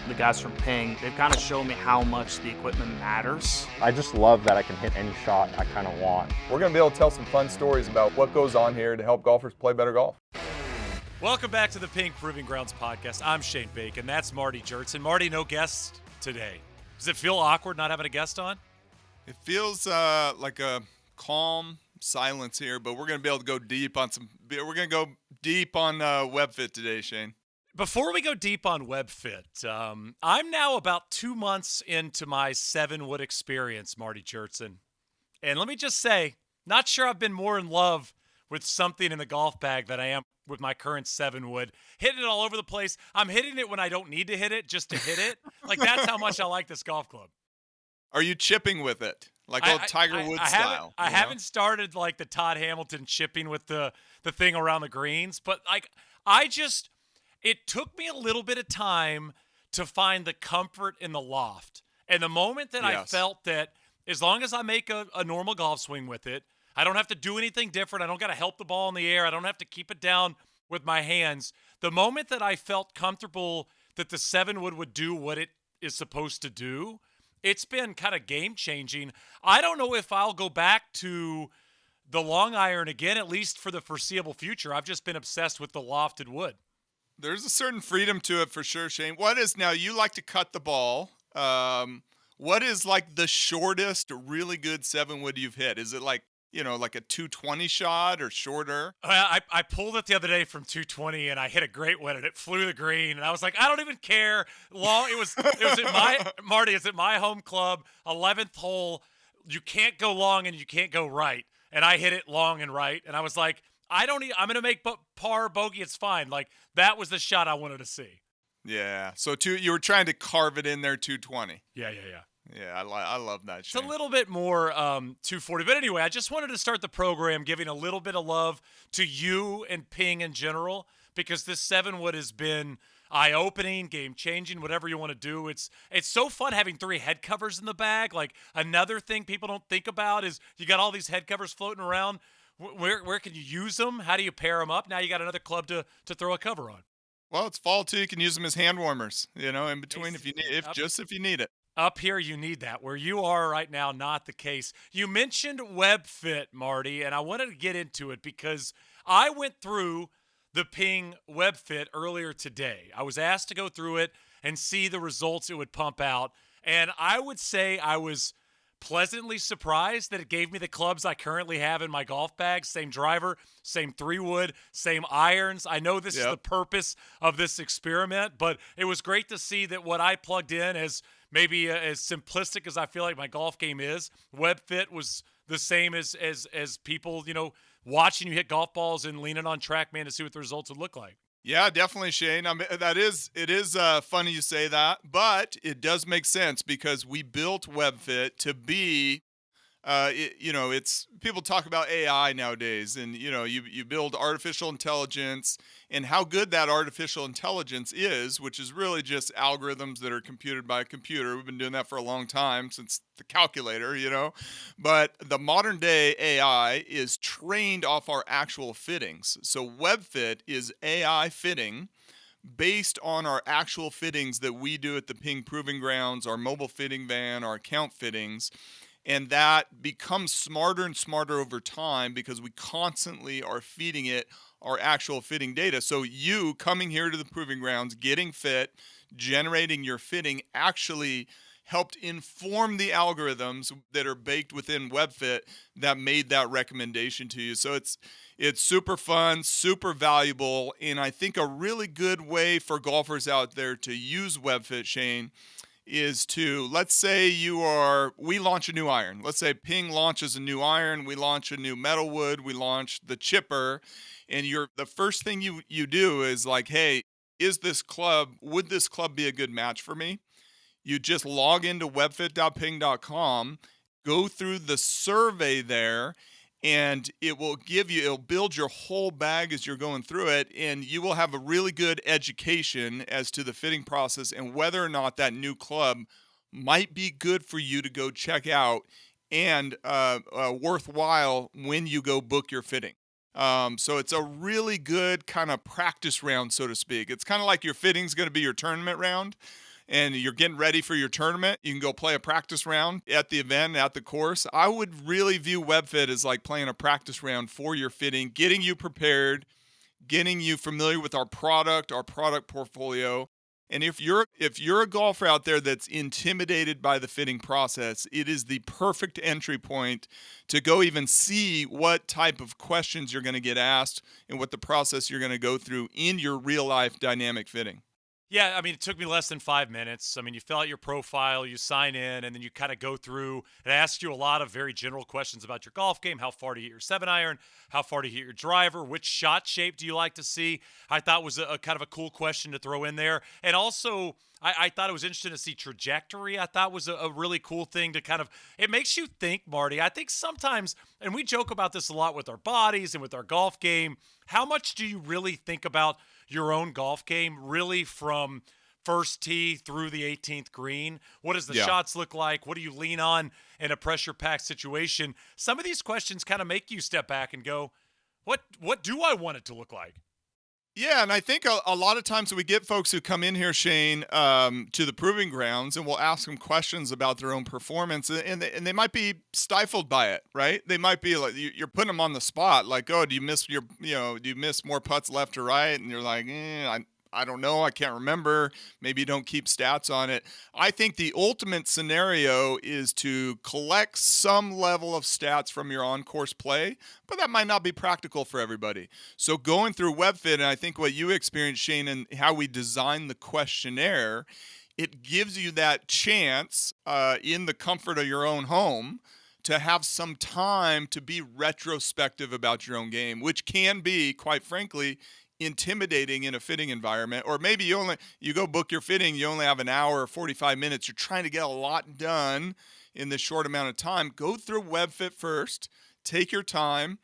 The guys from Ping, they've kind of shown me how much the equipment matters. I just love that I can hit any shot I kind of want. We're going to be able to tell some fun stories about what goes on here to help golfers play better golf. Welcome back to the Ping Proving Grounds podcast. I'm Shane Bacon. That's Marty Jertson. Marty, no guest today. Does it feel awkward not having a guest on? It feels like a calm silence here, but we're going to be able to go deep on WebFit today, Shane. Before we go deep on WebFit, I'm now about 2 months into my 7-wood experience, Marty Jertson. And let me just say, not sure I've been more in love with something in the golf bag than I am with my current 7-wood. Hitting it all over the place. I'm hitting it when I don't need to hit it, just to hit it. Like, that's how much I like this golf club. Are you chipping with it? Like old Tiger Woods style? I haven't started like the Todd Hamilton chipping with the thing around the greens, but like it took me a little bit of time to find the comfort in the loft. And the moment that I felt that as long as I make a normal golf swing with it, I don't have to do anything different. I don't got to help the ball in the air. I don't have to keep it down with my hands. The moment that I felt comfortable that the 7-wood would do what it is supposed to do, it's been kind of game-changing. I don't know if I'll go back to the long iron again, at least for the foreseeable future. I've just been obsessed with the lofted wood. There's a certain freedom to it for sure, Shane. Now you like to cut the ball. What is like the shortest really good 7-wood you've hit? Is it like a 220 shot or shorter? I pulled it the other day from 220 and I hit a great one and it flew the green and I was like, I don't even care. It was at my Marty. It's at my home club, 11th hole. You can't go long and you can't go right, and I hit it long and right, and I was like, I'm gonna make par bogey. It's fine. Like, that was the shot I wanted to see. Yeah. So you were trying to carve it in there 220. Yeah. Yeah, I love that. It's a little bit more 240. But anyway, I just wanted to start the program giving a little bit of love to you and Ping in general, because this 7-wood has been eye-opening, game-changing, whatever you want to do. It's so fun having 3 head covers in the bag. Like, another thing people don't think about is you got all these head covers floating around. Where can you use them? How do you pair them up? Now you got another club to throw a cover on. Well, it's fall too. You can use them as hand warmers, in between if you need it. Up here, you need that. Where you are right now, not the case. You mentioned WebFit, Marty, and I wanted to get into it because I went through the Ping WebFit earlier today. I was asked to go through it and see the results it would pump out, and I would say I was pleasantly surprised that it gave me the clubs I currently have in my golf bag. Same driver, same 3-wood, same irons. I know this is the purpose of this experiment, but it was great to see that what I plugged in as maybe as simplistic as I feel like my golf game is, WebFit was the same as people, watching you hit golf balls and leaning on TrackMan to see what the results would look like. Yeah, definitely, Shane. I mean, it is funny you say that, but it does make sense because we built WebFit to be, it's people talk about AI nowadays, and you build artificial intelligence, and how good that artificial intelligence is, which is really just algorithms that are computed by a computer. We've been doing that for a long time, since the calculator, But the modern day AI is trained off our actual fittings. So WebFit is AI fitting based on our actual fittings that we do at the Ping Proving Grounds, our mobile fitting van, our account fittings. And that becomes smarter and smarter over time because we constantly are feeding it our actual fitting data. So you coming here to the Proving Grounds, getting fit, generating your fitting actually helped inform the algorithms that are baked within WebFit that made that recommendation to you. So it's super fun, super valuable, and I think a really good way for golfers out there to use WebFit, Shane, is to, let's say we launch a new iron. Let's say Ping launches a new iron, we launch a new metal wood, we launch the chipper, and the first thing you do is like, hey, would this club be a good match for me? You just log into webfit.ping.com, go through the survey there, and it'll build your whole bag as you're going through it, and you will have a really good education as to the fitting process and whether or not that new club might be good for you to go check out and worthwhile when you go book your fitting. So it's a really good kind of practice round, so to speak. It's kind of like your fitting's going to be your tournament round. and you're getting ready for your tournament, you can go play a practice round at the event, at the course. I would really view WebFit as like playing a practice round for your fitting, getting you prepared, getting you familiar with our product portfolio. And if you're a golfer out there that's intimidated by the fitting process, it is the perfect entry point to go even see what type of questions you're going to get asked and what the process you're going to go through in your real life dynamic fitting. Yeah, I mean, it took me less than 5 minutes. I mean, you fill out your profile, you sign in, and then you kind of go through. It asks you a lot of very general questions about your golf game. How far do you hit your 7-iron? How far do you hit your driver? Which shot shape do you like to see? I thought was a kind of a cool question to throw in there. And also, I thought it was interesting to see trajectory. I thought was a really cool thing to kind of, it makes you think, Marty. I think sometimes, and we joke about this a lot with our bodies and with our golf game, how much do you really think about your own golf game, really from first tee through the 18th green? What does the Yeah. shots look like? What do you lean on in a pressure-packed situation? Some of these questions kind of make you step back and go, what do I want it to look like? Yeah, and I think a lot of times we get folks who come in here, Shane, to the proving grounds, and we'll ask them questions about their own performance, and they might be stifled by it, right? They might be like, you're putting them on the spot, like, oh, do you miss more putts left or right? And you're like, I don't know, I can't remember. Maybe you don't keep stats on it. I think the ultimate scenario is to collect some level of stats from your on-course play, but that might not be practical for everybody. So going through WebFit, and I think what you experienced, Shane, and how we design the questionnaire, it gives you that chance in the comfort of your own home to have some time to be retrospective about your own game, which can be, quite frankly, intimidating in a fitting environment. Or maybe you go book your fitting, you only have an hour or 45 minutes, you're trying to get a lot done in this short amount of time. Go through WebFit first, take your time.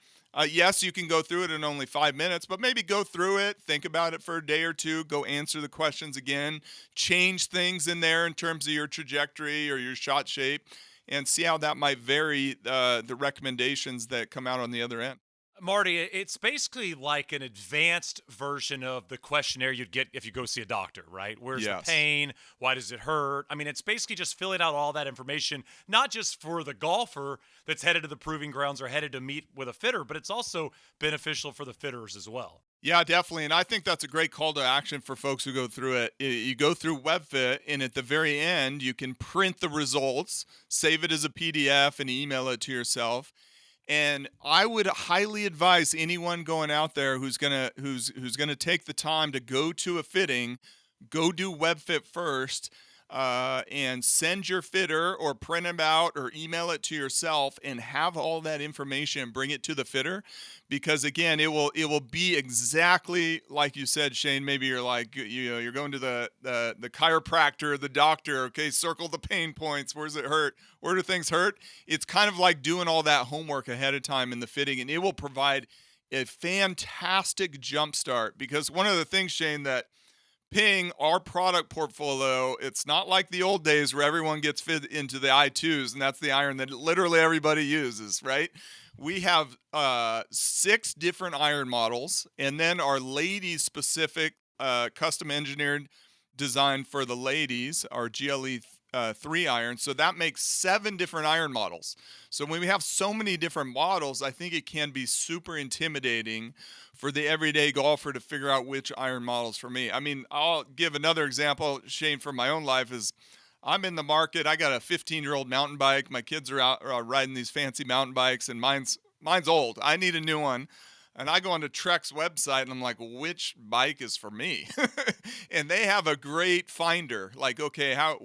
Yes, you can go through it in only 5 minutes, but maybe go through it, think about it for a day or two, go answer the questions again, change things in there in terms of your trajectory or your shot shape, and see how that might vary the recommendations that come out on the other end. Marty, it's basically like an advanced version of the questionnaire you'd get if you go see a doctor, right? Where's the Yes. pain? Why does it hurt? I mean, it's basically just filling out all that information, not just for the golfer that's headed to the proving grounds or headed to meet with a fitter, but it's also beneficial for the fitters as well. Yeah, definitely. And I think that's a great call to action for folks who go through it. You go through WebFit, and at the very end, you can print the results, save it as a PDF, and email it to yourself. And I would highly advise anyone going out there who's gonna take the time to go to a fitting, go do WebFit first, and send your fitter or print them out or email it to yourself and have all that information. Bring it to the fitter, because again, it will be exactly like you said, Shane. Maybe you're like, you're going to the chiropractor, the doctor. Okay, circle the pain points. Where does it hurt? Where do things hurt? It's kind of like doing all that homework ahead of time in the fitting, and it will provide a fantastic jump start. Because one of the things, Shane, that Ping, our product portfolio, it's not like the old days where everyone gets fit into the I2s, and that's the iron that literally everybody uses, right? We have 6 different iron models, and then our ladies specific custom engineered design for the ladies, our GLE 3 iron. So that makes 7 different iron models. So when we have so many different models, I think it can be super intimidating for the everyday golfer to figure out which iron models for me. I mean, I'll give another example, Shane, from my own life is I'm in the market. I got a 15-year-old mountain bike. My kids are out riding these fancy mountain bikes, and mine's old. I need a new one. And I go onto Trek's website and I'm like, which bike is for me? And they have a great finder. Like, okay, how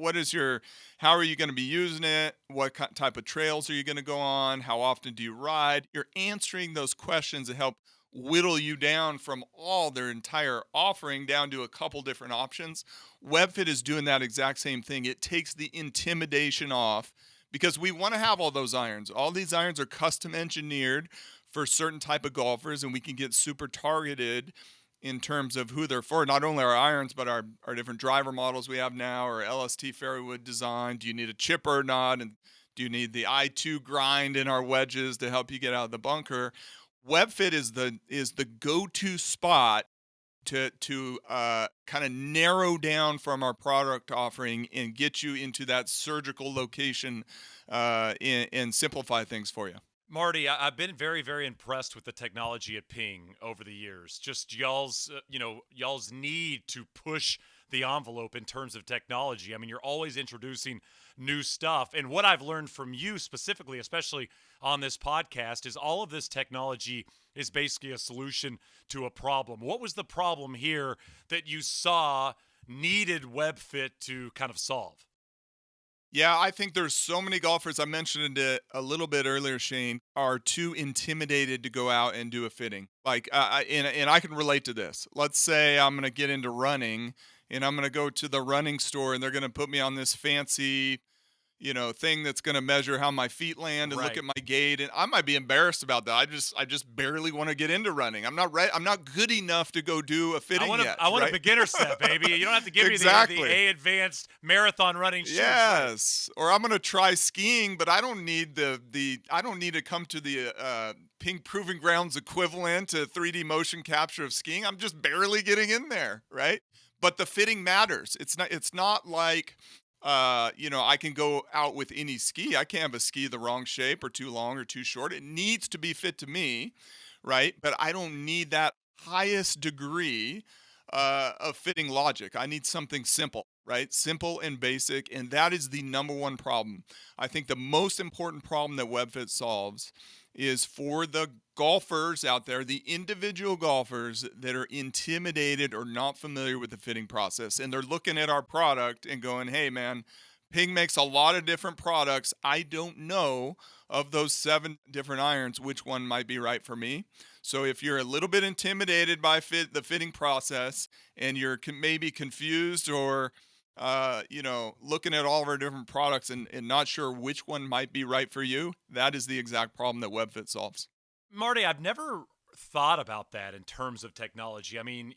are you going to be using it? What type of trails are you going to go on? How often do you ride? You're answering those questions that help whittle you down from all their entire offering down to a couple different options. WebFit is doing that exact same thing. It takes the intimidation off because we want to have all those irons. All these irons are custom engineered for certain type of golfers, and we can get super targeted in terms of who they're for. Not only our irons, but our different driver models we have now, our LST fairway design. Do you need a chipper or not? And do you need the I2 grind in our wedges to help you get out of the bunker? WebFit is the go-to spot to kind of narrow down from our product offering and get you into that surgical location and simplify things for you. Marty, I've been very, very impressed with the technology at Ping over the years. Just y'all's need to push the envelope in terms of technology. I mean, you're always introducing new stuff. And what I've learned from you specifically, especially on this podcast, is all of this technology is basically a solution to a problem. What was the problem here that you saw needed WebFit to kind of solve? Yeah, I think there's so many golfers, I mentioned it a little bit earlier, Shane, are too intimidated to go out and do a fitting. Like, and I can relate to this. Let's say I'm going to get into running and I'm going to go to the running store and they're going to put me on this fancy, thing that's going to measure how my feet land and look Right. at my gait. And I might be embarrassed about that. I just barely want to get into running. I'm not right. I'm not good enough to go do a fitting yet. I want right? a beginner set, baby. You don't have to give me the Exactly. A advanced marathon running shoes. Right? Yes, or I'm gonna try skiing, but I don't need I don't need to come to the Ping Proving Grounds equivalent to 3D motion capture of skiing. I'm just barely getting in there, right? But the fitting matters. It's not like I can go out with any ski. I can't have a ski the wrong shape or too long or too short. It needs to be fit to me, right? But I don't need that highest degree of fitting logic. I need something simple, right? Simple and basic. And that is the number one problem. I think the most important problem that WebFit solves is for the golfers out there, the individual golfers that are intimidated or not familiar with the fitting process. And they're looking at our product and going, hey, man, Ping makes a lot of different products. I don't know of those 7 different irons, which one might be right for me. So if you're a little bit intimidated by the fitting process and you're maybe confused or looking at all of our different products and not sure which one might be right for you, that is the exact problem that WebFit solves. Marty, I've never thought about that in terms of technology. I mean,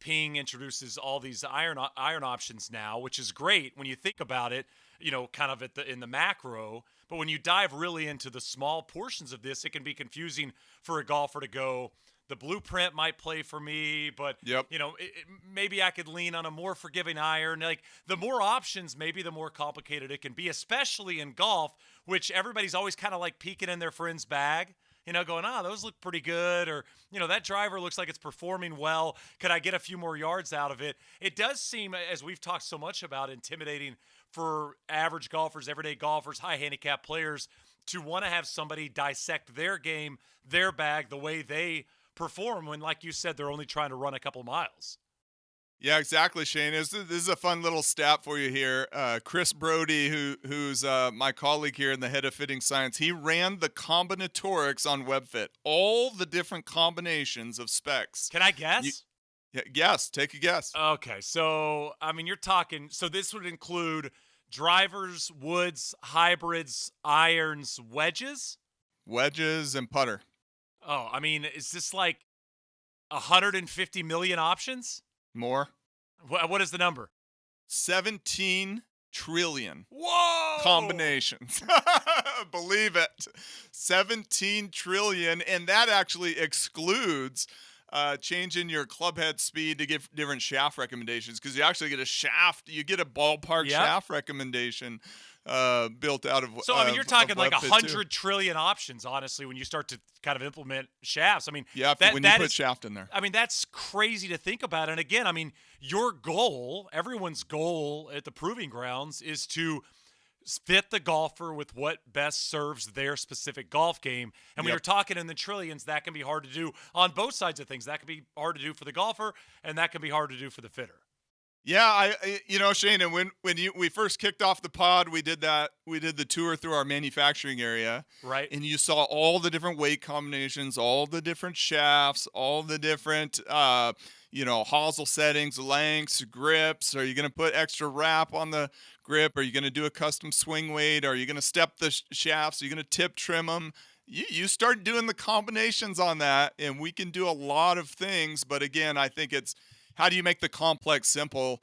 Ping introduces all these iron options now, which is great when you think about it, kind of in the macro. But when you dive really into the small portions of this, it can be confusing for a golfer to go, the blueprint might play for me, but Yep. maybe I could lean on a more forgiving iron. Like the more options, maybe the more complicated it can be, especially in golf, which everybody's always kind of like peeking in their friend's bag. Going, those look pretty good, or, that driver looks like it's performing well. Could I get a few more yards out of it? It does seem, as we've talked so much about, intimidating for average golfers, everyday golfers, high handicap players to want to have somebody dissect their game, their bag, the way they perform when, like you said, they're only trying to run a couple miles. Yeah, exactly, Shane. This is a fun little stat for you here. Chris Brody, who's my colleague here and the head of fitting science, he ran the combinatorics on WebFit, all the different combinations of specs. Can I guess? Yes, take a guess. Okay, so, I mean, you're talking, so this would include drivers, woods, hybrids, irons, wedges? Wedges and putter. Oh, I mean, is this like 150 million options? More. What is the number? 17 trillion Whoa! combinations. Believe it. 17 trillion. And that actually excludes changing your club head speed to give different shaft recommendations, because you actually get a ballpark Yep. shaft recommendation built out of. So, I mean, you're talking like WebFit 100 trillion options, honestly, when you start to kind of implement shafts. I mean, Yeah, when you put shaft in there. I mean, that's crazy to think about. And again, I mean, your goal, everyone's goal at the Proving Grounds is to fit the golfer with what best serves their specific golf game. And when Yep. you're talking in the trillions, that can be hard to do on both sides of things. That can be hard to do for the golfer, and that can be hard to do for the fitter. Yeah, Shane, and when we first kicked off the pod, we did the tour through our manufacturing area, Right. and you saw all the different weight combinations, all the different shafts, all the different hosel settings, lengths, grips. Are you going to put extra wrap on the grip? Are you going to do a custom swing weight? Are you going to step the shafts? Are you going to tip trim them? You start doing the combinations on that, and we can do a lot of things. But again, I think it's how do you make the complex simple,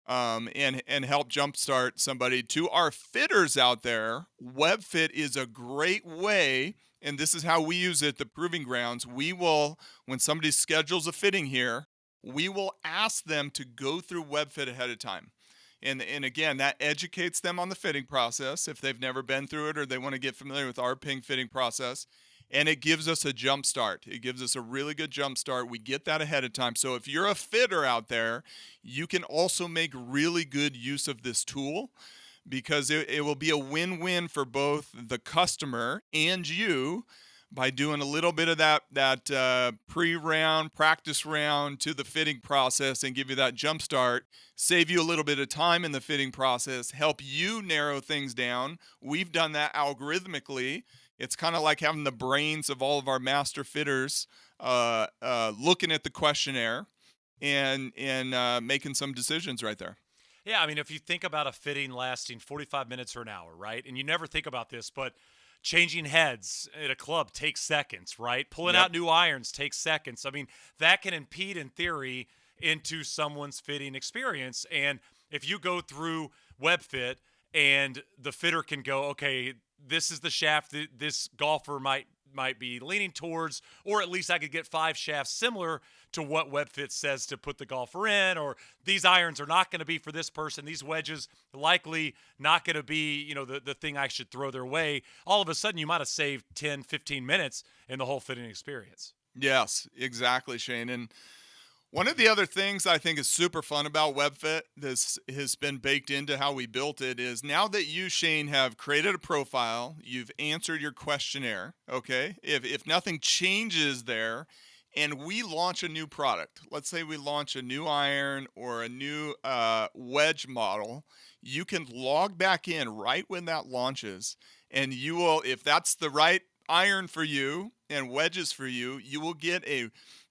and help jumpstart somebody. To our fitters out there, WebFit is a great way, and this is how we use it at the Proving Grounds. We will, when somebody schedules a fitting here, we will ask them to go through WebFit ahead of time. And again, that educates them on the fitting process if they've never been through it or they want to get familiar with our ping fitting process. And it gives us a jump start. It gives us a really good jump start. We get that ahead of time. So if you're a fitter out there, you can also make really good use of this tool, because it will be a win-win for both the customer and you by doing a little bit of that pre-round, practice round to the fitting process and give you that jump start, save you a little bit of time in the fitting process, help you narrow things down. We've done that algorithmically. It's kind of like having the brains of all of our master fitters looking at the questionnaire and making some decisions right there. Yeah, I mean, if you think about a fitting lasting 45 minutes or an hour, right? And you never think about this, but changing heads at a club takes seconds, right? Pulling out new irons takes seconds. I mean, that can impede, in theory, into someone's fitting experience. And if you go through WebFit and the fitter can go, okay, this is the shaft that this golfer might be leaning towards, or at least I could get 5 shafts similar to what WebFit says to put the golfer in, or these irons are not going to be for this person. These wedges likely not going to be, the thing I should throw their way. All of a sudden, you might have saved 10, 15 minutes in the whole fitting experience. Yes, exactly, Shane. And one of the other things I think is super fun about WebFit, this has been baked into how we built it, is now that you, Shane, have created a profile, you've answered your questionnaire, okay? If nothing changes there, and we launch a new product, let's say we launch a new iron or a new wedge model, you can log back in right when that launches, and you will, if that's the right iron for you and wedges for you, you will get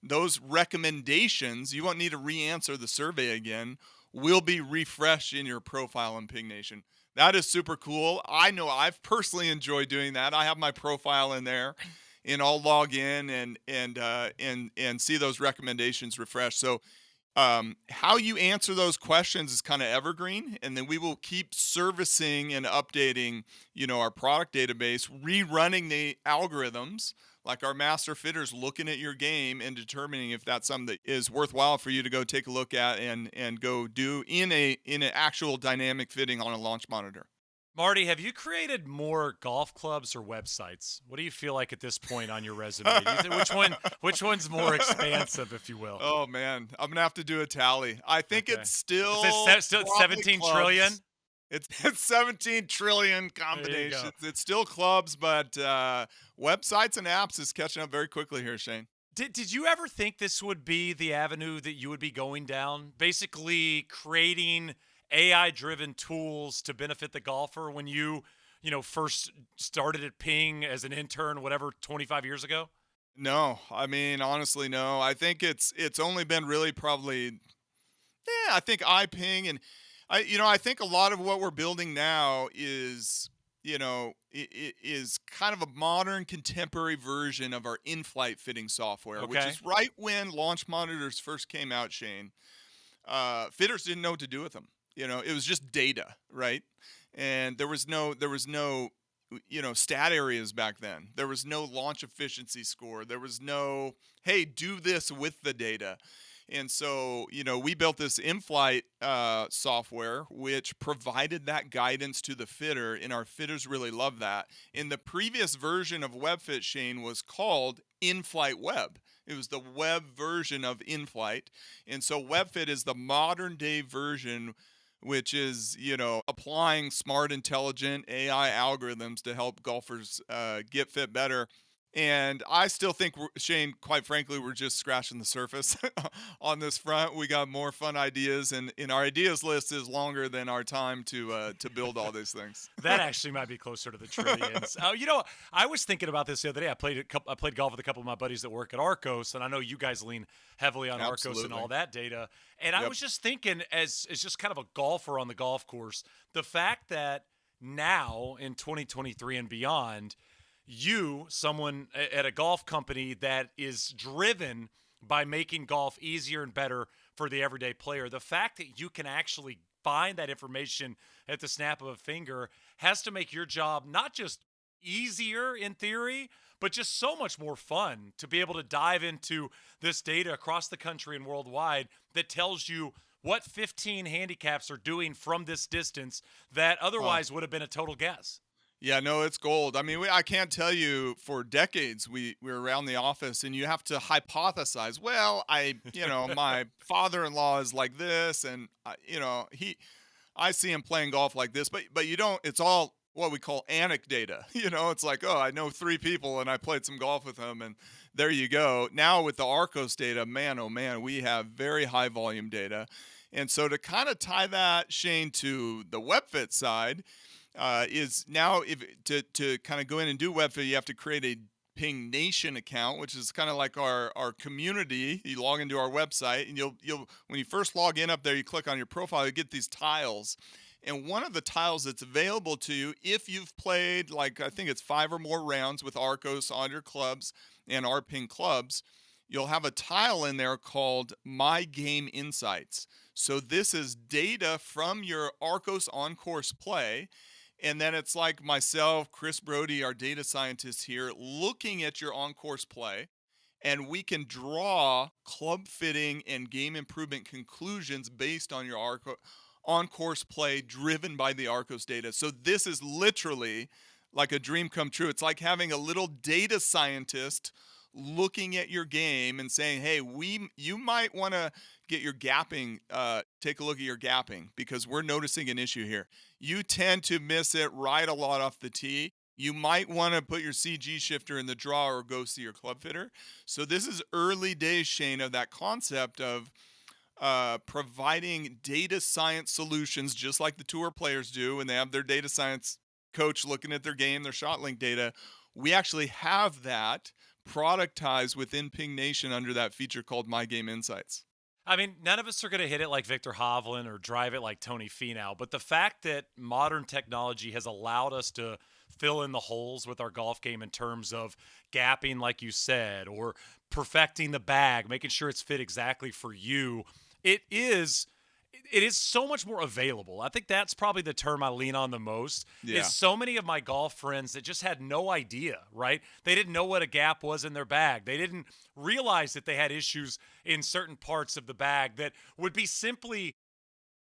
those recommendations. You won't need to re-answer the survey again. Will be refreshed in your profile in Ping Nation. That is super cool. I know I've personally enjoyed doing that. I have my profile in there, and I'll log in and see those recommendations refreshed. So how you answer those questions is kind of evergreen, and then we will keep servicing and updating, our product database, rerunning the algorithms, like our master fitters looking at your game and determining if that's something that is worthwhile for you to go take a look at and go do in an actual dynamic fitting on a launch monitor. Marty, have you created more golf clubs or websites? What do you feel like at this point on your resume? Which one's more expansive, if you will? Oh man, I'm gonna have to do a tally. I think it's still still 17 trillion. It's 17 trillion combinations. It's still clubs, but websites and apps is catching up very quickly here, Shane. Did you ever think this would be the avenue that you would be going down? Basically creating AI-driven tools to benefit the golfer when you first started at Ping as an intern, whatever, 25 years ago? No, I mean, honestly, no. I think it's only been really probably, I think iPing, and I think a lot of what we're building now is, is kind of a modern contemporary version of our in-flight fitting software, which is right when launch monitors first came out, Shane. Fitters didn't know what to do with them. It was just data, right? And there was no, stat areas back then. There was no launch efficiency score. There was no, hey, do this with the data. And so, we built this in-flight software, which provided that guidance to the fitter, and our fitters really love that. And the previous version of WebFit, Shane, was called In-Flight Web. It was the web version of in-flight. And so WebFit is the modern day version, which is, applying smart, intelligent AI algorithms to help golfers get fit better. And I still think, Shane, quite frankly, we're just scratching the surface on this front. We got more fun ideas, and our ideas list is longer than our time to build all these things. That actually might be closer to the trillions. I was thinking about this the other day. I played golf with a couple of my buddies that work at Arcos, and I know you guys lean heavily on Arcos and all that data. And I was just thinking, as just kind of a golfer on the golf course, the fact that now in 2023 and beyond, someone at a golf company that is driven by making golf easier and better for the everyday player, the fact that you can actually find that information at the snap of a finger has to make your job not just easier in theory, but just so much more fun to be able to dive into this data across the country and worldwide that tells you what 15 handicaps are doing from this distance that Oh, otherwise would have been a total guess. yeah, no, it's gold. I mean, I can't tell you for decades we were around the office and you have to hypothesize. Well, my father-in-law is like this, and I see him playing golf like this, but you don't. It's all what we call anecdata. It's like, oh, I know three people and I played some golf with them, and there you go. Now with the Arcos data, man, oh man, we have very high volume data, and so to kind of tie that, Shane, to the WebFit side, is now if to kind of go in and do WebFit, you have to create a Ping Nation account, which is kind of like our community. You log into our website, and you'll when you first log in up there, you click on your profile, you get these tiles. And one of the tiles that's available to you, if you've played, like, I think it's 5 or more rounds with Arcos on your clubs and our Ping clubs, you'll have a tile in there called My Game Insights. So this is data from your Arcos on course play, and then it's like myself, Chris Brody, our data scientist here, looking at your on course play, and we can draw club fitting and game improvement conclusions based on your on course play driven by the Arcos data. So this is literally like a dream come true. It's like having a little data scientist looking at your game and saying, "Hey, you might want to get your gapping, take a look at your gapping, because we're noticing an issue here. You tend to miss it right a lot off the tee. You might want to put your CG shifter in the draw or go see your club fitter." So this is early days, Shane, of that concept of providing data science solutions, just like the tour players do when they have their data science coach looking at their game, their shot link data. We actually have that productized within Ping Nation under that feature called My Game Insights. I mean, none of us are going to hit it like Victor Hovland or drive it like Tony Finau, but the fact that modern technology has allowed us to fill in the holes with our golf game in terms of gapping, like you said, or perfecting the bag, making sure it's fit exactly for you, it is it is so much more available. I think that's probably the term I lean on the most. Yeah. Is so many of my golf friends that just had no idea, right? They didn't know what a gap was in their bag. They didn't realize that they had issues in certain parts of the bag that would be simply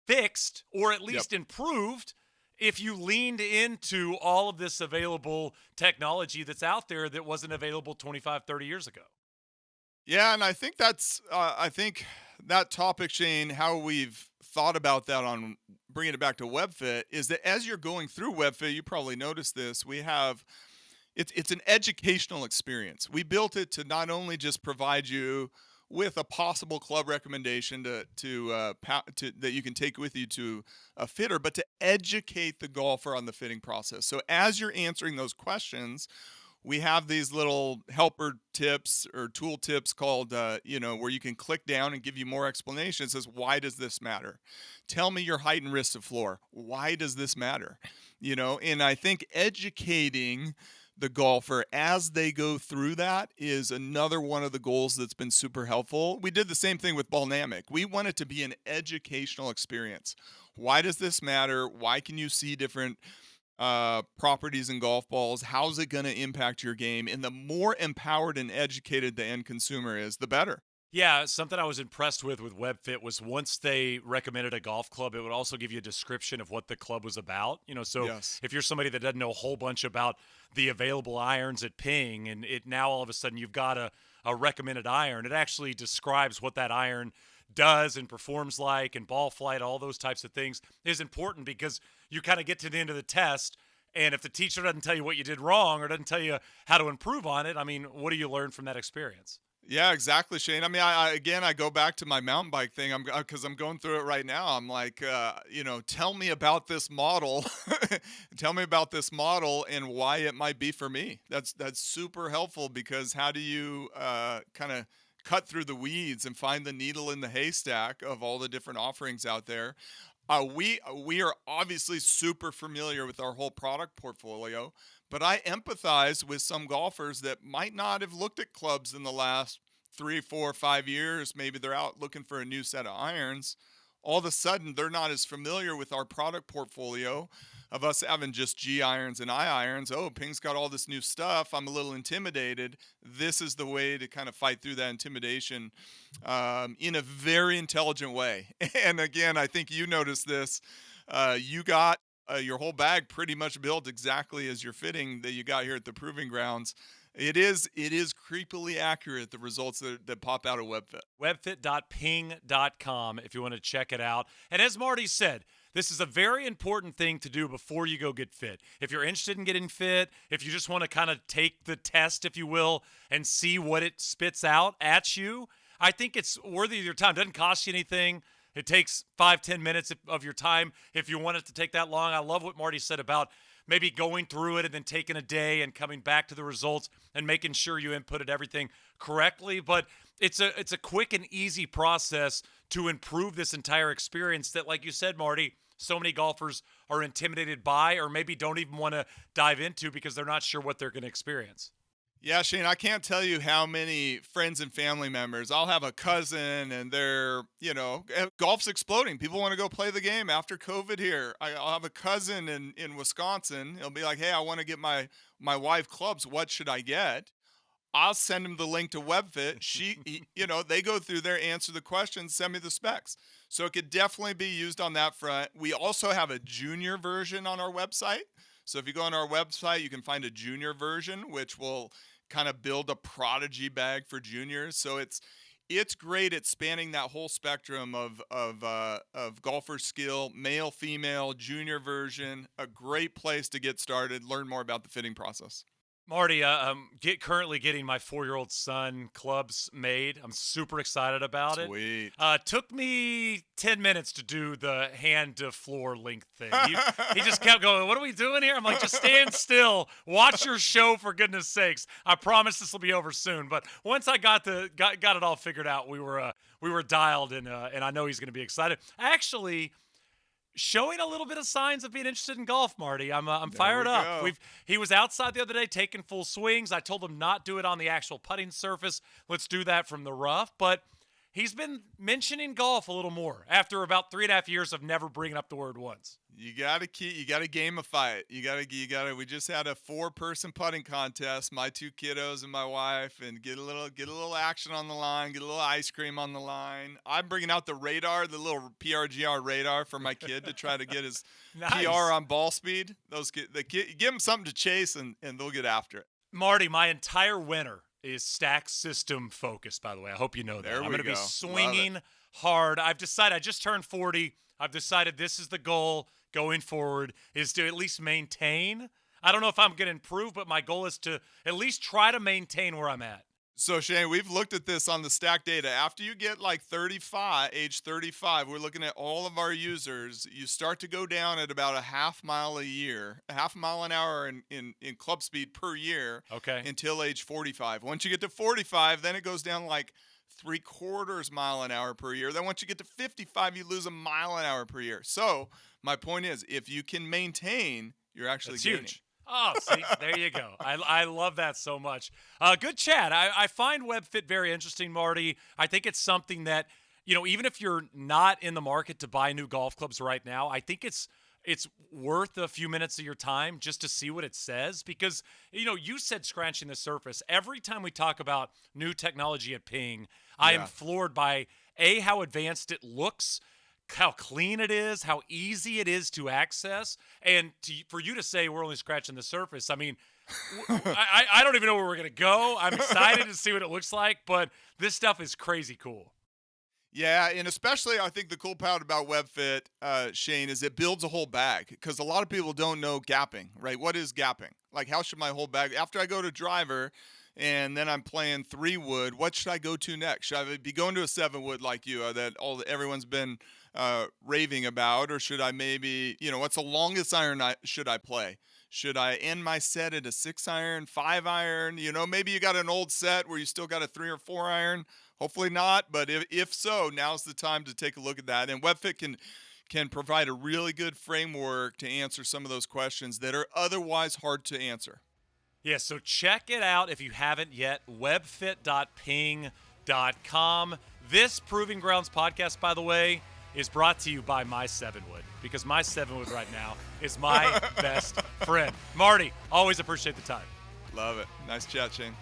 fixed or at Yep. least improved if you leaned into all of this available technology that's out there that wasn't available 25, 30 years ago. Yeah, and I think I think that topic, Shane, how we've thought about that on bringing it back to WebFit is that as you're going through WebFit, you probably noticed this. We have it's an educational experience. We built it to not only just provide you with a possible club recommendation to that you can take with you to a fitter, but to educate the golfer on the fitting process. So as you're answering those questions, we have these little helper tips or tool tips called, where you can click down and give you more explanation. It says, why does this matter? Tell me your height and wrist of floor. Why does this matter? And I think educating the golfer as they go through that is another one of the goals that's been super helpful. We did the same thing with Ballnamic. We want it to be an educational experience. Why does this matter? Why can you see different properties in golf balls? How's it going to impact your game? And the more empowered and educated the end consumer is, the better. Yeah, something I was impressed with WebFit was once they recommended a golf club, it would also give you a description of what the club was about. So Yes. if you're somebody that doesn't know a whole bunch about the available irons at Ping, and it now all of a sudden you've got a recommended iron, it actually describes what that iron does and performs like, and ball flight, all those types of things is important because you kind of get to the end of the test. And if the teacher doesn't tell you what you did wrong or doesn't tell you how to improve on it, I mean, what do you learn from that experience? Yeah, exactly, Shane. I mean, I go back to my mountain bike thing. Because I'm going through it right now. I'm like, tell me about this model. Tell me about this model and why it might be for me. That's super helpful, because how do you kind of cut through the weeds and find the needle in the haystack of all the different offerings out there? We are obviously super familiar with our whole product portfolio, but I empathize with some golfers that might not have looked at clubs in the last 3, 4, 5 years. Maybe they're out looking for a new set of irons. all of a sudden they're not as familiar with our product portfolio of us having just G irons and I irons. Oh, Ping's got all this new stuff. I'm a little intimidated. This is the way to kind of fight through that intimidation in a very intelligent way. And again, I think you noticed this. You got your whole bag pretty much built exactly as your fitting that you got here at the Proving Grounds. It is creepily accurate, the results that pop out of WebFit. Webfit.ping.com if you want to check it out. And as Marty said, this is a very important thing to do before you go get fit. If you're interested in getting fit, if you just want to kind of take the test, if you will, and see what it spits out at you, I think it's worthy of your time. It doesn't cost you anything. It takes 5-10 minutes of your time if you want it to take that long. I love what Marty said about maybe going through it and then taking a day and coming back to the results and making sure you inputted everything correctly. But it's a quick and easy process to improve this entire experience that, like you said, Marty, so many golfers are intimidated by or maybe don't even want to dive into because they're not sure what they're going to experience. Yeah, Shane, I can't tell you how many friends and family members. I'll have a cousin and they're, golf's exploding. People want to go play the game after COVID here. I'll have a cousin in Wisconsin. He'll be like, hey, I want to get my wife clubs. What should I get? I'll send him the link to WebFit. They go through there, answer the questions, send me the specs. So it could definitely be used on that front. We also have a junior version on our website. So if you go on our website, you can find a junior version, which will kind of build a prodigy bag for juniors. So it's great at spanning that whole spectrum of golfer skill, male, female, junior version. A great place to get started, learn more about the fitting process. Marty, I'm currently getting my 4-year-old son clubs made. I'm super excited about it. Sweet. Took me 10 minutes to do the hand to floor link thing. He just kept going, what are we doing here? I'm like, just stand still. Watch your show, for goodness sakes. I promise this will be over soon. But once I got it all figured out, we were dialed, and I know he's going to be excited. Actually, showing a little bit of signs of being interested in golf, Marty. I'm fired up. He was outside the other day taking full swings. I told him not do it on the actual putting surface. Let's do that from the rough. But he's been mentioning golf a little more after about 3.5 years of never bringing up the word once. You gotta gamify it. You gotta. We just had a 4-person putting contest. My 2 kiddos and my wife, and get a little action on the line. Get a little ice cream on the line. I'm bringing out the radar, the little PRGR radar for my kid to try to get his Nice. PR on ball speed. Give them something to chase, and they'll get after it. Marty, my entire winter is stack system focused, by the way. I hope you know that. There I'm we going to be go. swinging hard. I've decided, I just turned 40. I've decided this is the goal going forward, is to at least maintain. I don't know if I'm going to improve, but my goal is to at least try to maintain where I'm at. So, Shane, we've looked at this on the stack data. After you get like age 35, we're looking at all of our users. You start to go down at about a half mile an hour in club speed per year. Okay. Until age 45. Once you get to 45, then it goes down like 3/4 mile an hour per year. Then once you get to 55, you lose a mile an hour per year. So my point is, if you can maintain, you're actually That's gaining. huge. Oh, see, there you go. I love that so much. Good chat. I find WebFit very interesting, Marty. I think it's something that, even if you're not in the market to buy new golf clubs right now, I think it's worth a few minutes of your time just to see what it says, because, you said scratching the surface. Every time we talk about new technology at Ping, I am floored by, how advanced it looks, how clean it is, how easy it is to access, and for you to say we're only scratching the surface. I mean, I don't even know where we're going to go. I'm excited to see what it looks like, but this stuff is crazy cool. Yeah, and especially I think the cool part about WebFit, Shane, is it builds a whole bag, because a lot of people don't know gapping, right? What is gapping? Like, how should my whole bag, after I go to driver and then I'm playing 3-wood, what should I go to next? Should I be going to a 7-wood like you, that everyone's been raving about, or should I maybe, what's the longest iron should I play? Should I end my set at a 6-iron, 5-iron? Maybe you got an old set where you still got a 3 or 4-iron. Hopefully not, but if so, now's the time to take a look at that. And WebFit can provide a really good framework to answer some of those questions that are otherwise hard to answer. Yeah, so check it out if you haven't yet, webfit.ping.com. This Proving Grounds podcast, by the way, is brought to you by my 7-Wood, because my 7-Wood right now is my best friend. Marty, always appreciate the time. Love it. Nice chat, Shane.